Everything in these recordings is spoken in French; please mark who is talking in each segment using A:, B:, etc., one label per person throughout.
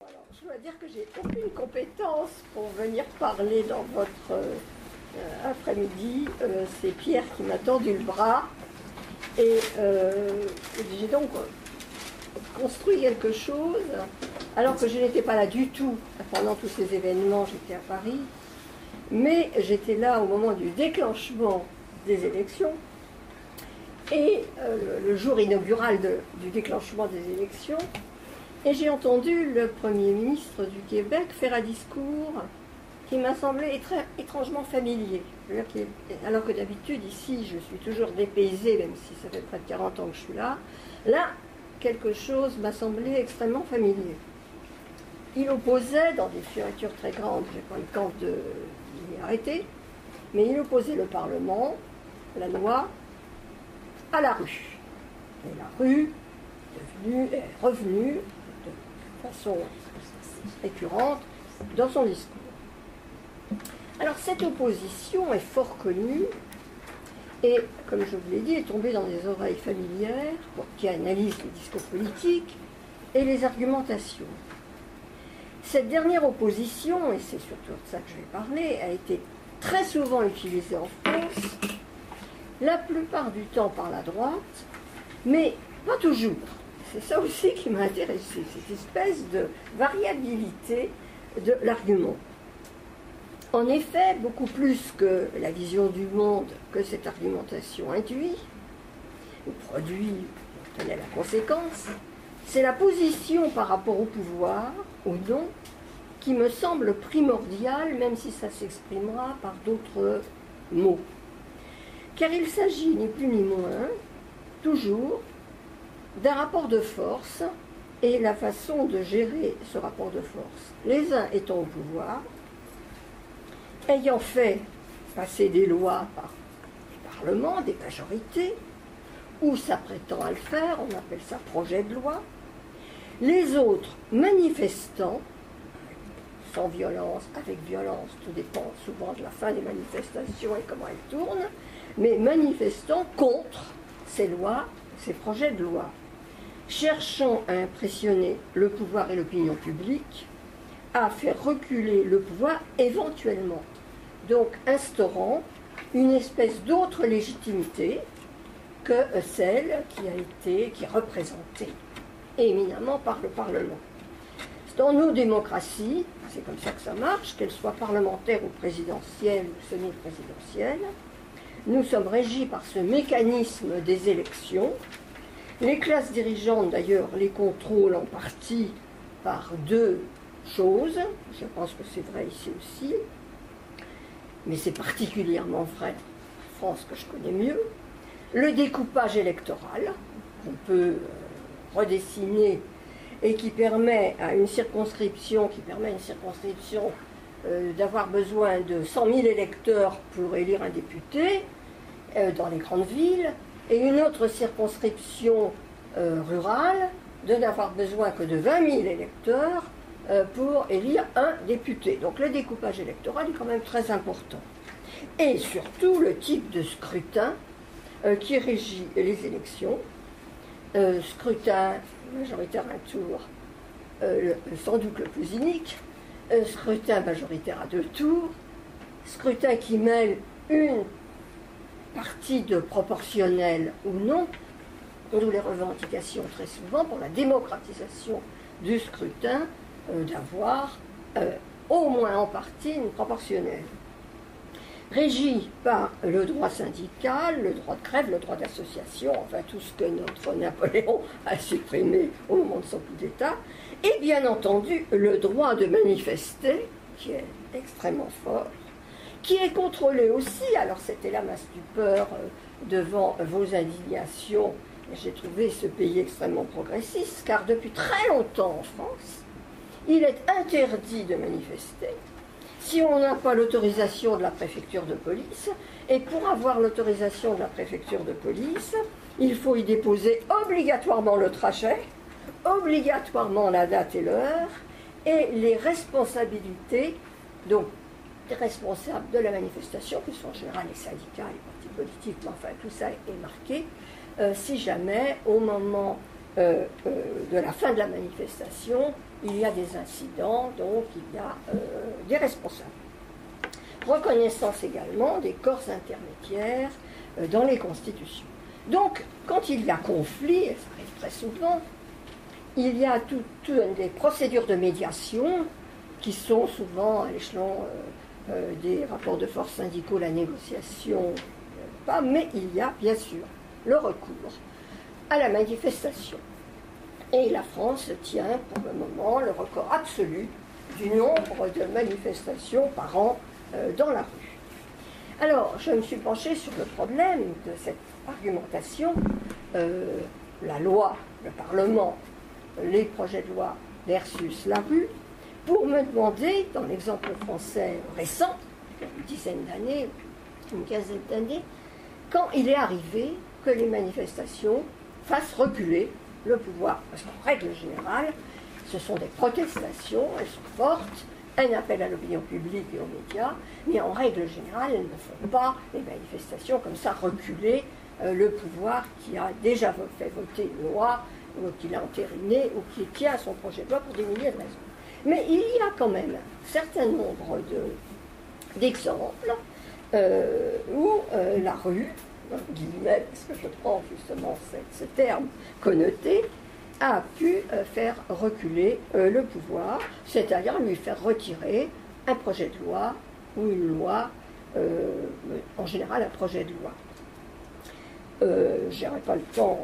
A: Alors, je dois dire que j'ai aucune compétence pour venir parler dans votre après-midi. C'est Pierre qui m'a tendu le bras et j'ai donc construit quelque chose alors que je n'étais pas là du tout pendant tous ces événements. J'étais à Paris, mais j'étais là au moment du déclenchement des élections et le jour inaugural du déclenchement des élections. Et j'ai entendu le Premier ministre du Québec faire un discours qui m'a semblé étrangement familier. Alors que d'habitude, ici, je suis toujours dépaysée, même si ça fait près de 40 ans que je suis là. Là, quelque chose m'a semblé extrêmement familier. Il opposait, dans des fioritures très grandes, je n'ai pas le temps de m'y arrêter, mais il opposait le Parlement, la loi, à la rue. Et la rue est revenue de façon récurrente dans son discours. Alors cette opposition est fort connue et, comme je vous l'ai dit, est tombée dans des oreilles familières qui analysent les discours politiques et les argumentations. Cette dernière opposition, et c'est surtout de ça que je vais parler, a été très souvent utilisée en France, la plupart du temps par la droite, mais pas toujours. C'est ça aussi qui m'a intéressé, cette espèce de variabilité de l'argument. En effet, beaucoup plus que la vision du monde que cette argumentation induit, ou produit, quelle est la conséquence, c'est la position par rapport au pouvoir, au non, qui me semble primordiale, même si ça s'exprimera par d'autres mots. Car il s'agit ni plus ni moins, toujours, d'un rapport de force et la façon de gérer ce rapport de force. Les uns étant au pouvoir, ayant fait passer des lois par des parlements, des majorités, ou s'apprêtant à le faire, on appelle ça projet de loi, les autres manifestant, sans violence, avec violence, tout dépend souvent de la fin des manifestations et comment elles tournent, mais manifestant contre ces lois, ces projets de loi, cherchant à impressionner le pouvoir et l'opinion publique, à faire reculer le pouvoir éventuellement, donc instaurant une espèce d'autre légitimité que celle qui est représentée éminemment par le Parlement. Dans nos démocraties, c'est comme ça que ça marche, qu'elles soient parlementaires ou présidentielles ou semi-présidentielles, nous sommes régis par ce mécanisme des élections. Les classes dirigeantes, d'ailleurs, les contrôlent en partie par deux choses. Je pense que c'est vrai ici aussi. Mais c'est particulièrement vrai en France, que je connais mieux. Le découpage électoral, qu'on peut redessiner et qui permet à une circonscription, d'avoir besoin de 100 000 électeurs pour élire un député dans les grandes villes, et une autre circonscription rurale de n'avoir besoin que de 20 000 électeurs pour élire un député. Donc le découpage électoral est quand même très important. Et surtout le type de scrutin qui régit les élections. Scrutin majoritaire à un tour, sans doute le plus inique, scrutin majoritaire à 2 tours, scrutin qui mêle une partie de proportionnel ou non, d'où les revendications très souvent pour la démocratisation du scrutin, d'avoir au moins en partie une proportionnelle. Régi par le droit syndical, le droit de grève, le droit d'association, enfin tout ce que notre Napoléon a supprimé au moment de son coup d'État, et bien entendu le droit de manifester, qui est extrêmement fort, qui est contrôlé aussi, alors c'était la ma stupeur devant vos indignations, et j'ai trouvé ce pays extrêmement progressiste, car depuis très longtemps en France, il est interdit de manifester si on n'a pas l'autorisation de la préfecture de police, et pour avoir l'autorisation de la préfecture de police, il faut y déposer obligatoirement le trajet, obligatoirement la date et l'heure, et les responsabilités, donc les responsables de la manifestation, qui sont en général les syndicats, les partis politiques, mais enfin tout ça est marqué, si jamais, au moment de la fin de la manifestation, il y a des incidents, donc il y a des responsables. Reconnaissance également des corps intermédiaires dans les constitutions. Donc, quand il y a conflit, et ça arrive très souvent, il y a toutes des procédures de médiation qui sont souvent à l'échelon des rapports de force syndicaux, la négociation, pas, mais il y a bien sûr le recours à la manifestation. Et la France tient pour le moment le record absolu du nombre de manifestations par an dans la rue. Alors, je me suis penchée sur le problème de cette argumentation, la loi, le Parlement, les projets de loi versus la rue, pour me demander, dans l'exemple français récent, une dizaine d'années, une quinzaine d'années, quand il est arrivé que les manifestations fassent reculer le pouvoir. Parce qu'en règle générale, ce sont des protestations, elles sont fortes, un appel à l'opinion publique et aux médias, mais en règle générale, elles ne font pas les manifestations comme ça reculer le pouvoir qui a déjà fait voter une loi, ou qui l'a entériné, ou qui tient à son projet de loi pour des milliers de raisons. Mais il y a quand même un certain nombre d'exemples où la rue, guillemets, parce que je prends justement ce terme connoté, a pu faire reculer le pouvoir, c'est-à-dire lui faire retirer un projet de loi ou une loi, en général un projet de loi. Je n'aurai pas le temps,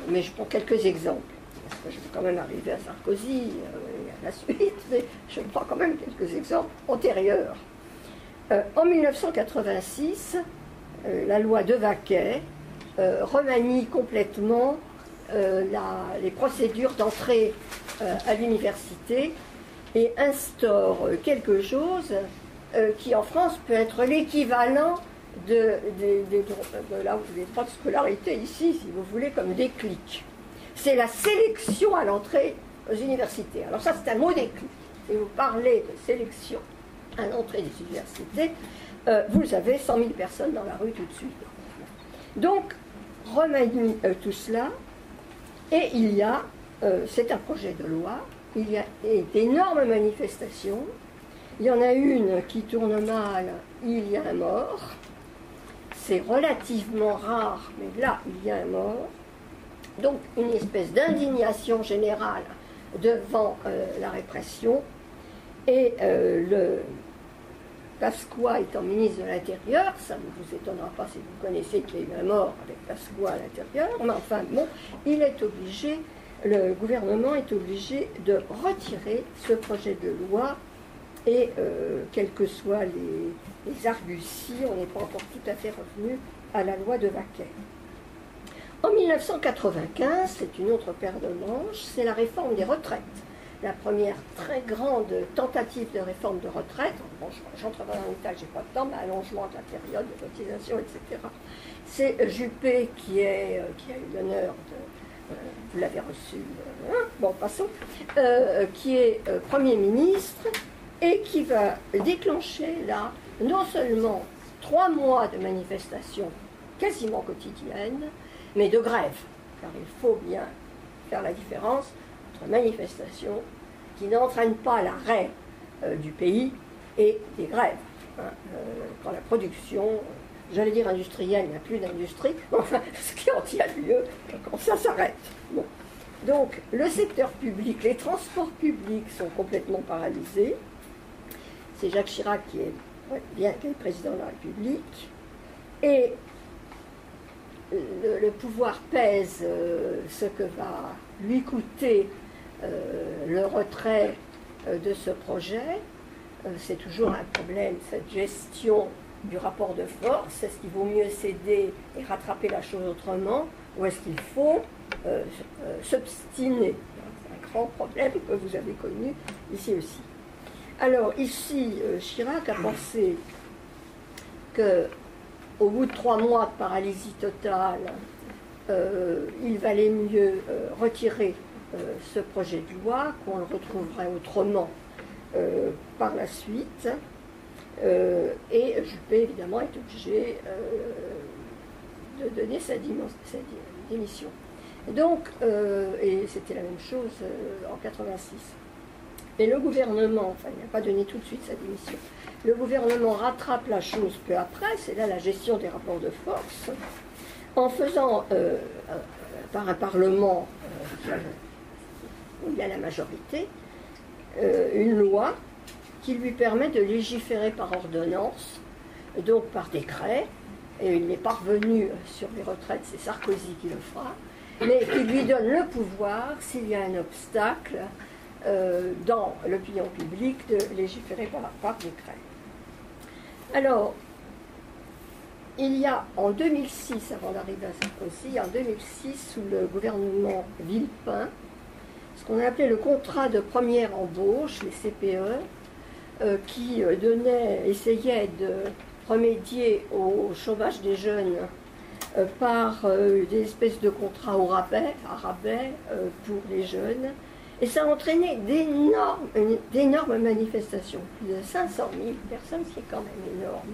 A: mais je prends quelques exemples. Parce que je vais quand même arriver à Sarkozy et à la suite, mais je prends quand même quelques exemples antérieurs. En 1986, la loi de Vaquet remanie complètement les procédures d'entrée à l'université et instaure quelque chose qui en France peut être l'équivalent de là où les droits de scolarité ici, si vous voulez, comme déclic. C'est la sélection à l'entrée aux universités. Alors ça, c'est un mot déclic. Si vous parlez de sélection à l'entrée des universités, vous avez 100 000 personnes dans la rue tout de suite. Donc, remanie tout cela, et il y a, c'est un projet de loi, il y a d'énormes manifestations. Il y en a une qui tourne mal, il y a un mort. C'est relativement rare, mais là, il y a un mort. Donc, une espèce d'indignation générale devant la répression. Et le Pasqua étant ministre de l'Intérieur, ça ne vous étonnera pas si vous connaissez qu'il y a eu un mort avec Pasqua à l'intérieur, mais enfin, bon, il est obligé, le gouvernement est obligé de retirer ce projet de loi. Et quelles que soient les arguties, on n'est pas encore tout à fait revenu à la loi de Vaquet. En 1995, c'est une autre paire de manches, c'est la réforme des retraites. La première très grande tentative de réforme de retraite, bon, j'entre dans le détail, j'ai pas de temps, mais allongement de la période de cotisation, etc. C'est Juppé qui a eu l'honneur de... vous l'avez reçu, bon, passons, qui est Premier ministre, et qui va déclencher là, non seulement 3 mois de manifestations quasiment quotidiennes, mais de grève. Car il faut bien faire la différence entre manifestations qui n'entraînent pas l'arrêt du pays et des grèves. Quand la production, j'allais dire industrielle, il n'y a plus d'industrie, enfin, ce qui en tient lieu quand ça s'arrête. Bon. Donc, le secteur public, les transports publics sont complètement paralysés. C'est Jacques Chirac qui est bien le président de la République. Et le pouvoir pèse ce que va lui coûter le retrait de ce projet. C'est toujours un problème, cette gestion du rapport de force. Est-ce qu'il vaut mieux céder et rattraper la chose autrement, ou est-ce qu'il faut s'obstiner? C'est un grand problème que vous avez connu ici aussi. Alors ici, Chirac a pensé qu'au bout de 3 mois de paralysie totale, il valait mieux retirer ce projet de loi, qu'on le retrouverait autrement par la suite. Et Juppé, évidemment, est obligé de donner sa démission. Donc, et c'était la même chose en 86. Et le gouvernement, enfin il n'a pas donné tout de suite sa démission, le gouvernement rattrape la chose peu après, c'est là la gestion des rapports de force, en faisant par un parlement où il y a la majorité, une loi qui lui permet de légiférer par ordonnance, donc par décret, et il n'est pas revenu sur les retraites, c'est Sarkozy qui le fera, mais qui lui donne le pouvoir, s'il y a un obstacle dans l'opinion publique, de légiférer par décret. Alors, il y a en 2006, avant d'arriver à Sarkozy, en 2006, sous le gouvernement Villepin, ce qu'on a appelé le contrat de première embauche, les CPE, qui essayait de remédier au chômage des jeunes par des espèces de contrats à rabais pour les jeunes. Et ça a entraîné d'énormes manifestations, plus de 500 000 personnes, ce qui est quand même énorme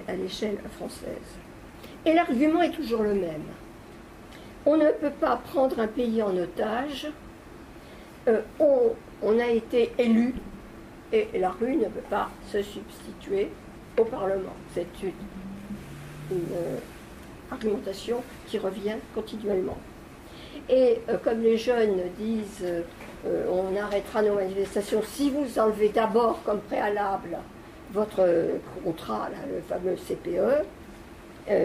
A: à l'échelle française. Et l'argument est toujours le même. On ne peut pas prendre un pays en otage, on a été élu, et la rue ne peut pas se substituer au Parlement. C'est une argumentation qui revient continuellement. Et comme les jeunes disent, on arrêtera nos manifestations si vous enlevez d'abord comme préalable votre contrat, là, le fameux CPE,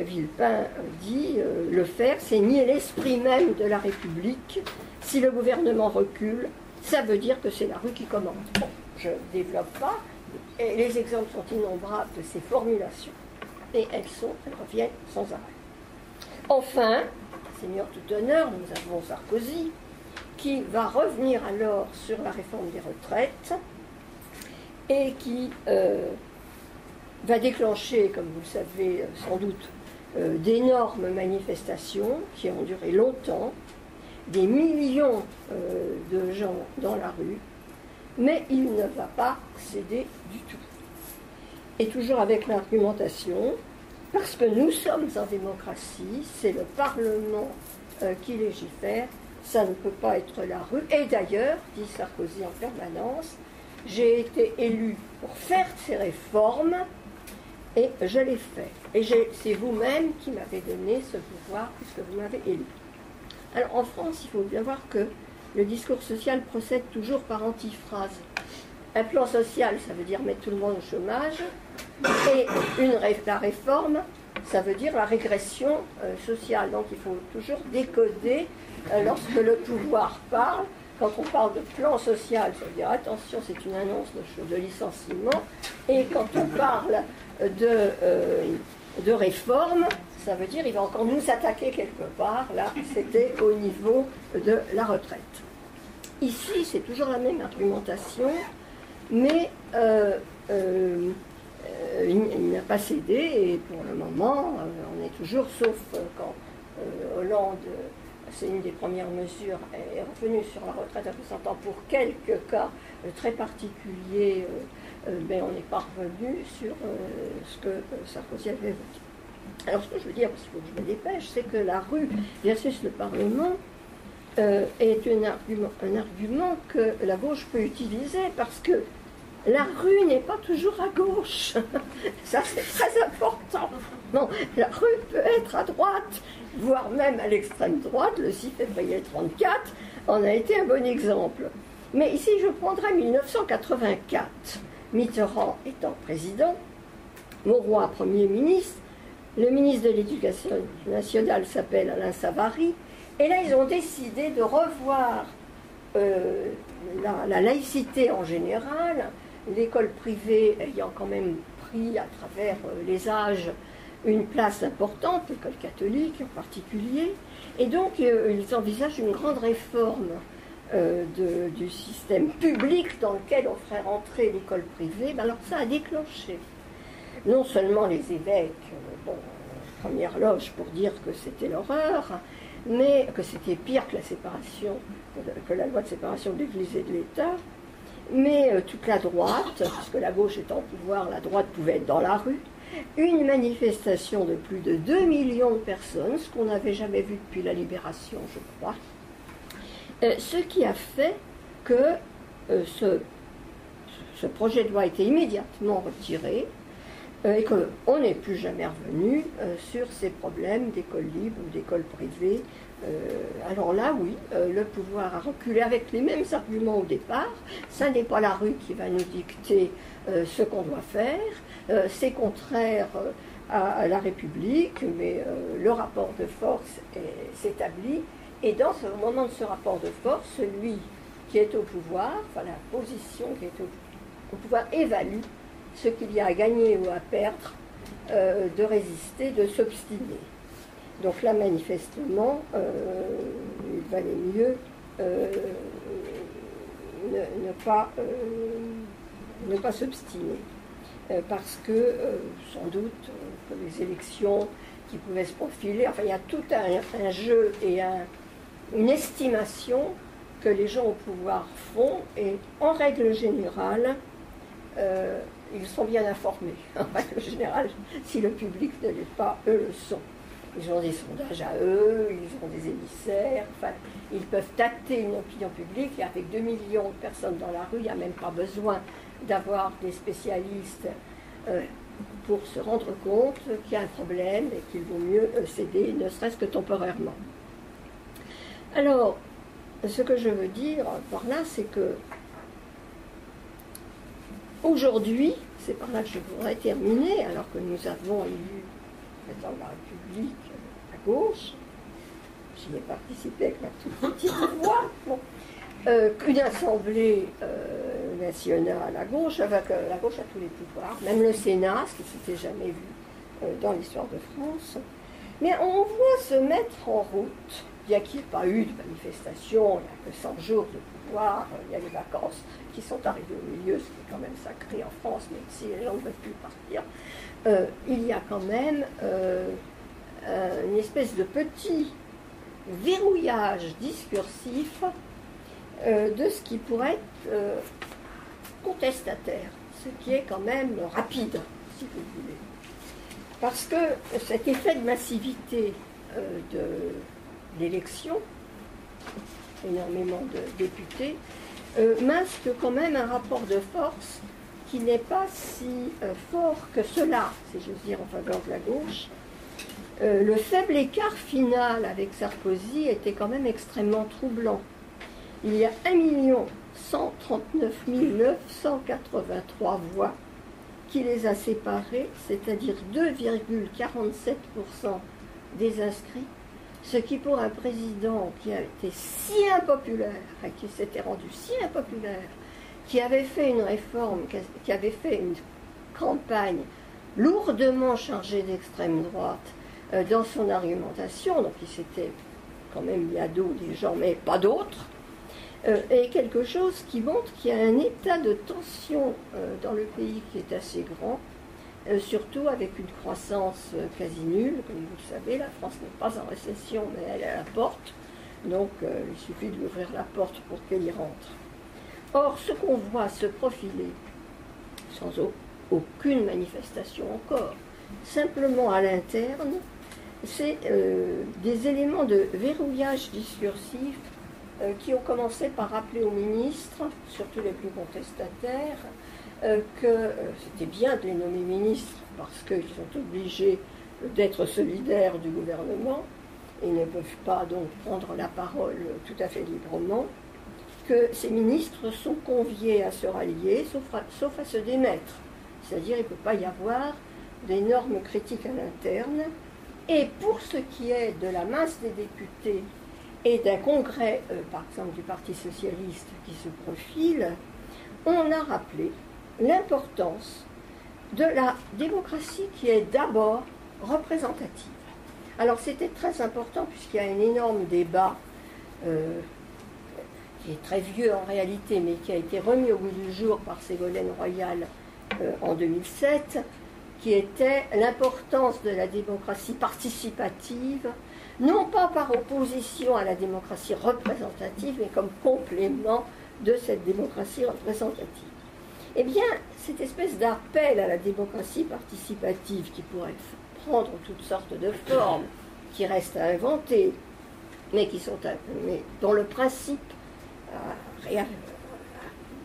A: Villepin dit, le faire, c'est nier l'esprit même de la République. Si le gouvernement recule, ça veut dire que c'est la rue qui commande. Bon, je ne développe pas, et les exemples sont innombrables de ces formulations, et elles reviennent sans arrêt. Enfin, Seigneur tout honneur, nous avons Sarkozy, qui va revenir alors sur la réforme des retraites, et qui va déclencher, comme vous le savez sans doute, d'énormes manifestations qui ont duré longtemps, des millions de gens dans la rue, mais il ne va pas céder du tout. Et toujours avec l'argumentation, parce que nous sommes en démocratie, c'est le Parlement qui légifère, ça ne peut pas être la rue. Et d'ailleurs, dit Sarkozy en permanence, j'ai été élu pour faire ces réformes, et je l'ai fait. Et c'est vous-même qui m'avez donné ce pouvoir, puisque vous m'avez élu. Alors en France, il faut bien voir que le discours social procède toujours par antiphrase. Un plan social, ça veut dire mettre tout le monde au chômage, et la réforme, ça veut dire la régression sociale. Donc il faut toujours décoder lorsque le pouvoir parle. Quand on parle de plan social, ça veut dire attention, c'est une annonce de licenciement. Et quand on parle de réforme, ça veut dire il va encore nous attaquer quelque part. Là, c'était au niveau de la retraite. Ici, c'est toujours la même argumentation, mais il n'a pas cédé, et pour le moment, on est toujours, sauf quand Hollande, c'est une des premières mesures, est revenu sur la retraite à 60 ans pour quelques cas très particuliers, mais on n'est pas revenu sur ce que Sarkozy avait évoqué. Alors ce que je veux dire, parce qu'il faut que je me dépêche, c'est que la rue versus le Parlement est un argument que la gauche peut utiliser, parce que la rue n'est pas toujours à gauche. Ça, c'est très important. Non, la rue peut être à droite, voire même à l'extrême droite. Le 6 février 1934 en a été un bon exemple. Mais ici, je prendrai 1984. Mitterrand étant président, Mauroy Premier ministre, le ministre de l'Éducation nationale s'appelle Alain Savary, et là, ils ont décidé de revoir la laïcité en général, l'école privée ayant quand même pris à travers les âges une place importante, l'école catholique en particulier, et donc ils envisagent une grande réforme du système public dans lequel on ferait rentrer l'école privée. Ben alors ça a déclenché non seulement les évêques, première loge pour dire que c'était l'horreur, mais que c'était pire que la séparation, que la loi de séparation de l'Église et de l'État, mais toute la droite, puisque la gauche étant au pouvoir, la droite pouvait être dans la rue, une manifestation de plus de 2 millions de personnes, ce qu'on n'avait jamais vu depuis la Libération, je crois. Ce qui a fait que ce projet de loi a été immédiatement retiré et qu'on n'est plus jamais revenu sur ces problèmes d'école libre ou d'école privée. Alors là, oui, le pouvoir a reculé avec les mêmes arguments au départ. Ça n'est pas la rue qui va nous dicter ce qu'on doit faire. C'est contraire à la République, mais le rapport de force s'établit. Et dans ce moment de ce rapport de force, celui qui est au pouvoir, enfin la position qui est au pouvoir, évalue ce qu'il y a à gagner ou à perdre de résister, de s'obstiner. Donc là, manifestement, il valait mieux ne pas s'obstiner. Parce que, sans doute, que les élections qui pouvaient se profiler, enfin, il y a tout un jeu et une estimation que les gens au pouvoir font, et en règle générale, ils sont bien informés. En règle générale, si le public ne l'est pas, eux le sont. Ils ont des sondages à eux, ils ont des émissaires, enfin, ils peuvent tâter une opinion publique, et avec 2 millions de personnes dans la rue, il n'y a même pas besoin d'avoir des spécialistes pour se rendre compte qu'il y a un problème et qu'il vaut mieux céder, ne serait-ce que temporairement. Alors, ce que je veux dire par là, c'est que aujourd'hui, c'est par là que je voudrais terminer, alors que nous avons élu le président de la République à gauche, j'y ai participé avec ma toute petite voix, bon, qu'une assemblée nationale à gauche, avec la gauche a tous les pouvoirs, même le Sénat, ce qui ne s'était jamais vu dans l'histoire de France. Mais on voit se mettre en route, bien qu'il n'y ait pas eu de manifestation, il n'y a que 100 jours de pouvoir, il y a les vacances qui sont arrivées au milieu, ce qui est quand même sacré en France, même si les gens ne peuvent plus partir, il y a quand même une espèce de petit verrouillage discursif de ce qui pourrait être contestataire, ce qui est quand même rapide, si vous voulez. Parce que cet effet de massivité de l'élection, énormément de députés, masque quand même un rapport de force qui n'est pas si fort que cela, si j'ose dire, en faveur de la gauche. Le faible écart final avec Sarkozy était quand même extrêmement troublant. Il y a 1 139 983 voix qui les a séparés, c'est-à-dire 2,47% des inscrits, ce qui pour un président qui a été si impopulaire, qui s'était rendu si impopulaire, qui avait fait une réforme, qui avait fait une campagne lourdement chargée d'extrême droite dans son argumentation, donc il s'était quand même mis à dos des gens, mais pas d'autres, et quelque chose qui montre qu'il y a un état de tension dans le pays qui est assez grand, surtout avec une croissance quasi nulle. Comme vous le savez, la France n'est pas en récession, mais elle est à la porte, donc il suffit de lui ouvrir la porte pour qu'elle y rentre. Or, ce qu'on voit se profiler, sans aucune manifestation encore, simplement à l'interne, c'est des éléments de verrouillage discursif qui ont commencé par rappeler aux ministres, surtout les plus contestataires, que c'était bien de les nommer ministres parce qu'ils sont obligés d'être solidaires du gouvernement et ne peuvent pas donc prendre la parole tout à fait librement, que ces ministres sont conviés à se rallier, sauf à se démettre. C'est-à-dire qu'il ne peut pas y avoir d'énormes critiques à l'interne. Et pour ce qui est de la masse des députés et d'un congrès, par exemple du Parti socialiste qui se profile, on a rappelé l'importance de la démocratie qui est d'abord représentative. Alors c'était très important puisqu'il y a un énorme débat qui est très vieux en réalité, mais qui a été remis au goût du jour par Ségolène Royal en 2007, qui était l'importance de la démocratie participative, non pas par opposition à la démocratie représentative, mais comme complément de cette démocratie représentative. Eh bien, cette espèce d'appel à la démocratie participative qui pourrait prendre toutes sortes de formes, qui restent à inventer, mais dont le principe,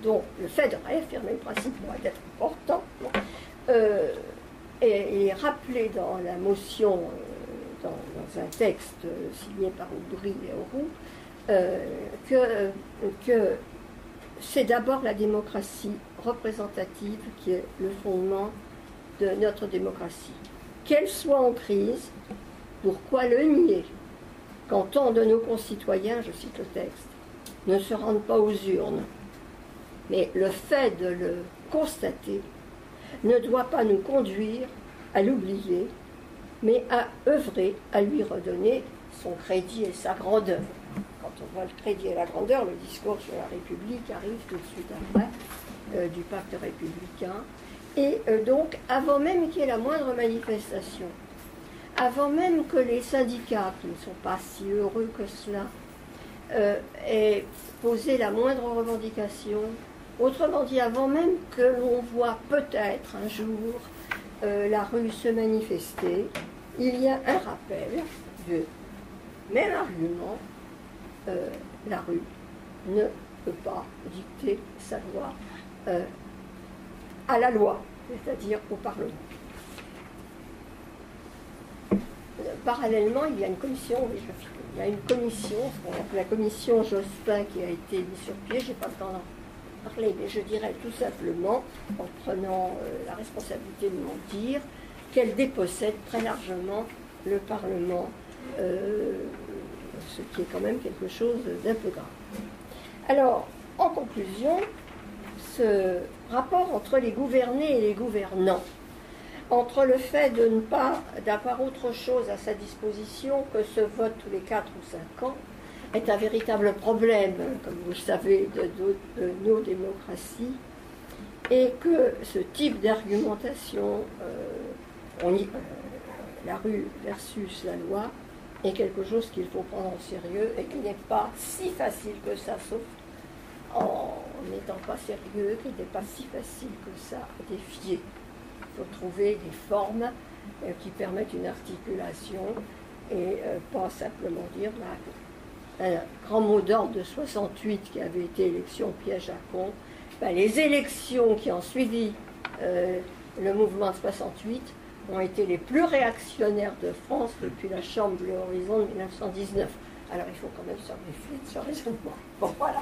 A: dont le fait de réaffirmer le principe pourrait être important, est rappelé dans la motion, dans un texte signé par Aubry et Auroux, que c'est d'abord la démocratie représentative qui est le fondement de notre démocratie. Qu'elle soit en crise, pourquoi le nier quand tant de nos concitoyens, je cite le texte, ne se rendent pas aux urnes? Mais le fait de le constater ne doit pas nous conduire à l'oublier, mais à œuvrer à lui redonner son crédit et sa grandeur. Quand on voit le crédit et la grandeur, le discours sur la République arrive tout de suite après du pacte républicain. Et donc, avant même qu'il y ait la moindre manifestation, avant même que les syndicats, qui ne sont pas si heureux que cela, aient posé la moindre revendication, autrement dit, avant même que l'on voit peut-être un jour la rue se manifester, il y a un rappel du même argument. La rue ne peut pas dicter sa loi à la loi, c'est-à-dire au Parlement. Parallèlement, il y a une commission, la commission Jospin qui a été mise sur pied. Je n'ai pas le temps d'en parler, mais je dirais tout simplement, en prenant la responsabilité de m'en dire, qu'elle dépossède très largement le Parlement, ce qui est quand même quelque chose d'un peu grave. Alors, en conclusion, ce rapport entre les gouvernés et les gouvernants, entre le fait de ne pas d'avoir autre chose à sa disposition que ce vote tous les 4 ou 5 ans, est un véritable problème, comme vous le savez, de nos démocraties, et que ce type d'argumentation, la rue versus la loi, est quelque chose qu'il faut prendre au sérieux et qui n'est pas si facile que ça, sauf en n'étant pas sérieux, qui n'est pas si facile que ça à défier. Il faut trouver des formes qui permettent une articulation et pas simplement dire un grand mot d'ordre de 68 qui avait été élection piège à con. Les élections qui ont suivi le mouvement de 68 ont été les plus réactionnaires de France depuis la Chambre Bleu Horizon de 1919. Alors il faut quand même se réfléchir sur raisonnement. Bon, voilà.